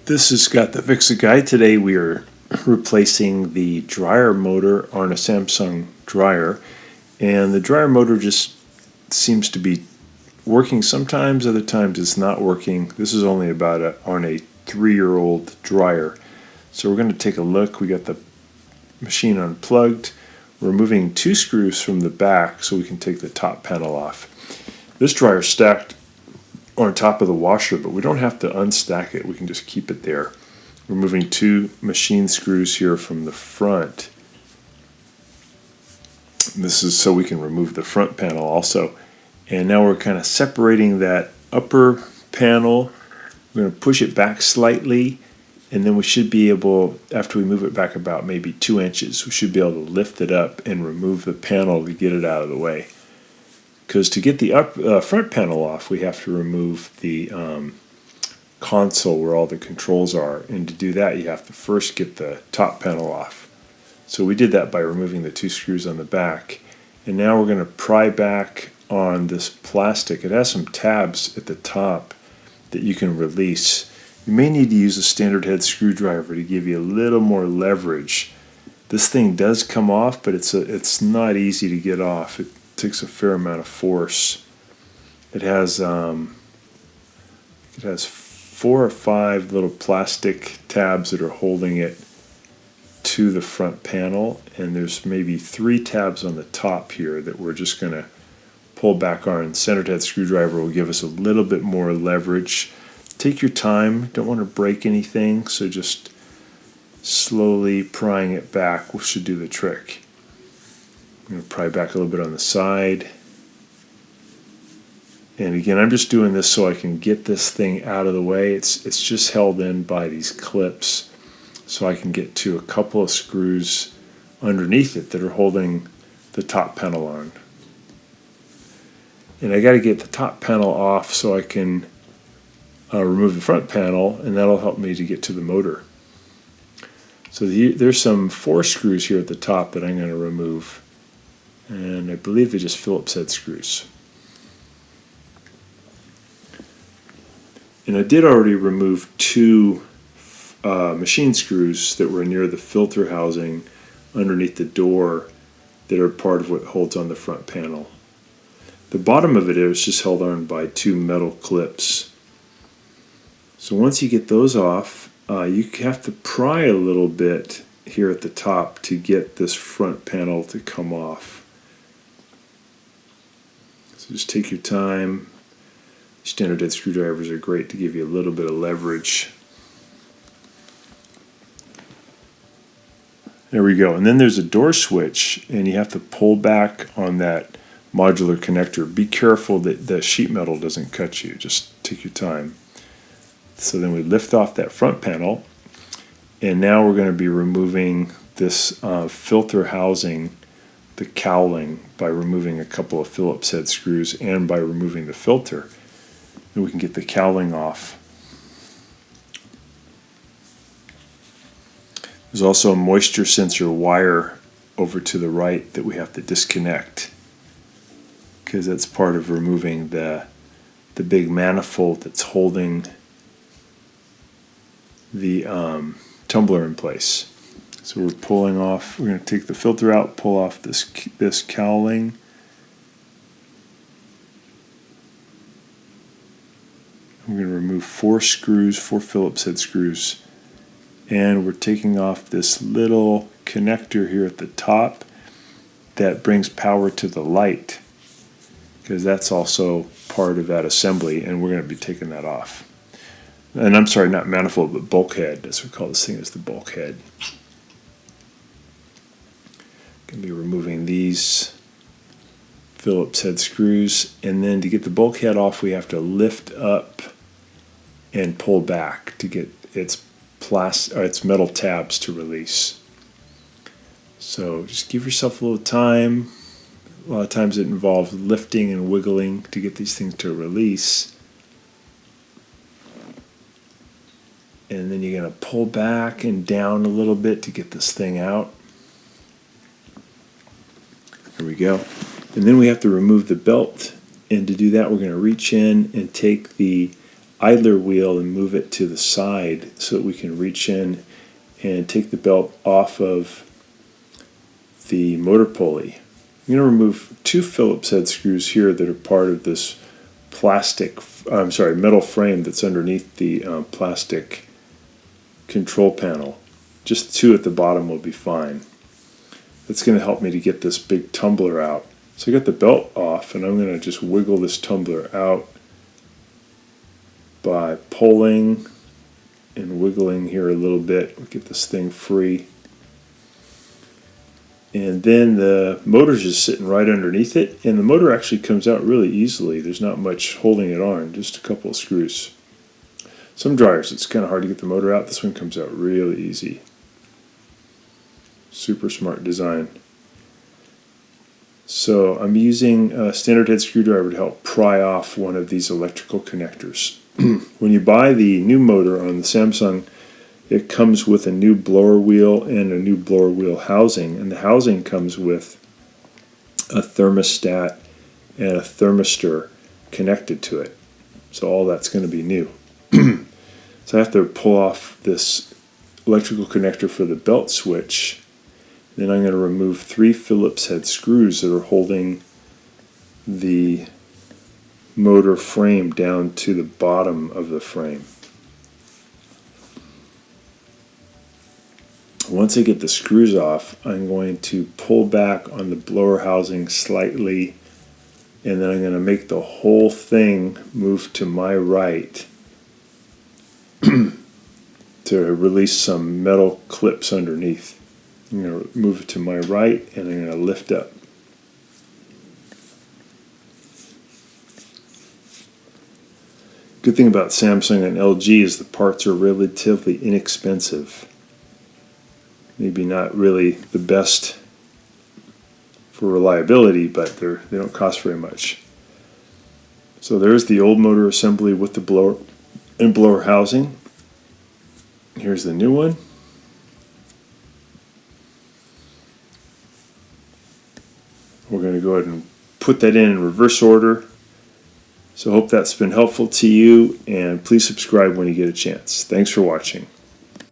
This is Scott the Fix-It Guy. Today we are replacing the dryer motor on a Samsung dryer, and the dryer motor just seems to be working sometimes, other times it's not working. This is only on a 3-year-old dryer. So we're going to take a look. We got the machine unplugged. We're removing 2 screws from the back so we can take the top panel off. This dryer is stacked on top of the washer, but we don't have to unstack it. We can just keep it there. We're removing 2 machine screws here from the front. This is so we can remove the front panel also. And now we're kind of separating that upper panel. We're going to push it back slightly, and then we should be able, after we move it back about maybe 2 inches, we should be able to lift it up and remove the panel to get it out of the way. Because to get the front panel off, we have to remove the console where all the controls are. And to do that, you have to first get the top panel off. So we did that by removing the 2 screws on the back. And now we're going to pry back on this plastic. It has some tabs at the top that you can release. You may need to use a standard head screwdriver to give you a little more leverage. This thing does come off, but it's not easy to get off. It takes a fair amount of force. It has 4 or 5 little plastic tabs that are holding it to the front panel, and there's maybe 3 tabs on the top here that we're just going to pull back on. Standard head screwdriver will give us a little bit more leverage. Take your time, don't want to break anything, so just slowly prying it back should do the trick. I'm going to pry back a little bit on the side. And again, I'm just doing this so I can get this thing out of the way. It's just held in by these clips, so I can get to a couple of screws underneath it that are holding the top panel on. And I got to get the top panel off so I can remove the front panel, and that'll help me to get to the motor. So there's some 4 screws here at the top that I'm going to remove. And I believe they're just Phillips head screws. And I did already remove 2 machine screws that were near the filter housing underneath the door that are part of what holds on the front panel. The bottom of it is just held on by 2 metal clips. So once you get those off, you have to pry a little bit here at the top to get this front panel to come off. So just take your time. Standard head screwdrivers are great to give you a little bit of leverage. There we go. And then there's a door switch, and you have to pull back on that modular connector. Be careful that the sheet metal doesn't cut you. Just take your time. So then we lift off that front panel, and now we're going to be removing this filter housing, the cowling, by removing a couple of Phillips head screws and by removing the filter. Then we can get the cowling off. There's also a moisture sensor wire over to the right that we have to disconnect, because that's part of removing the big manifold that's holding the tumbler in place. So we're pulling off. We're going to take the filter out, pull off this cowling. We're going to remove 4 screws, 4 Phillips head screws, and we're taking off this little connector here at the top that brings power to the light, because that's also part of that assembly, and we're going to be taking that off. And I'm sorry, not manifold, but bulkhead. That's what we call this thing, is the bulkhead. Going to be removing these Phillips head screws, and then to get the bulkhead off, we have to lift up and pull back to get its metal tabs to release. So just give yourself a little time. A lot of times it involves lifting and wiggling to get these things to release. And then you're going to pull back and down a little bit to get this thing out. There we go. And then we have to remove the belt. And to do that, we're going to reach in and take the idler wheel and move it to the side so that we can reach in and take the belt off of the motor pulley. I'm going to remove 2 Phillips head screws here that are part of this metal frame that's underneath the plastic control panel. Just 2 at the bottom will be fine. That's going to help me to get this big tumbler out. So I got the belt off, and I'm going to just wiggle this tumbler out by pulling and wiggling here a little bit. We'll get this thing free. And then the motor's just sitting right underneath it, and the motor actually comes out really easily. There's not much holding it on, just a couple of screws. Some dryers, it's kind of hard to get the motor out. This one comes out really easy. Super smart design. So I'm using a standard head screwdriver to help pry off one of these electrical connectors. When you buy the new motor on the Samsung, it comes with a new blower wheel and a new blower wheel housing, and the housing comes with a thermostat and a thermistor connected to it. So all that's going to be new. So I have to pull off this electrical connector for the belt switch. Then I'm going to remove 3 Phillips head screws that are holding the motor frame down to the bottom of the frame. Once I get the screws off, I'm going to pull back on the blower housing slightly, and then I'm going to make the whole thing move to my right to release some metal clips underneath. I'm going to move it to my right, and I'm going to lift up. Good thing about Samsung and LG is the parts are relatively inexpensive. Maybe not really the best for reliability, but they don't cost very much. So there's the old motor assembly with the blower and blower housing. Here's the new one. We're going to go ahead and put that in reverse order. So I hope that's been helpful to you, and please subscribe when you get a chance. Thanks for watching.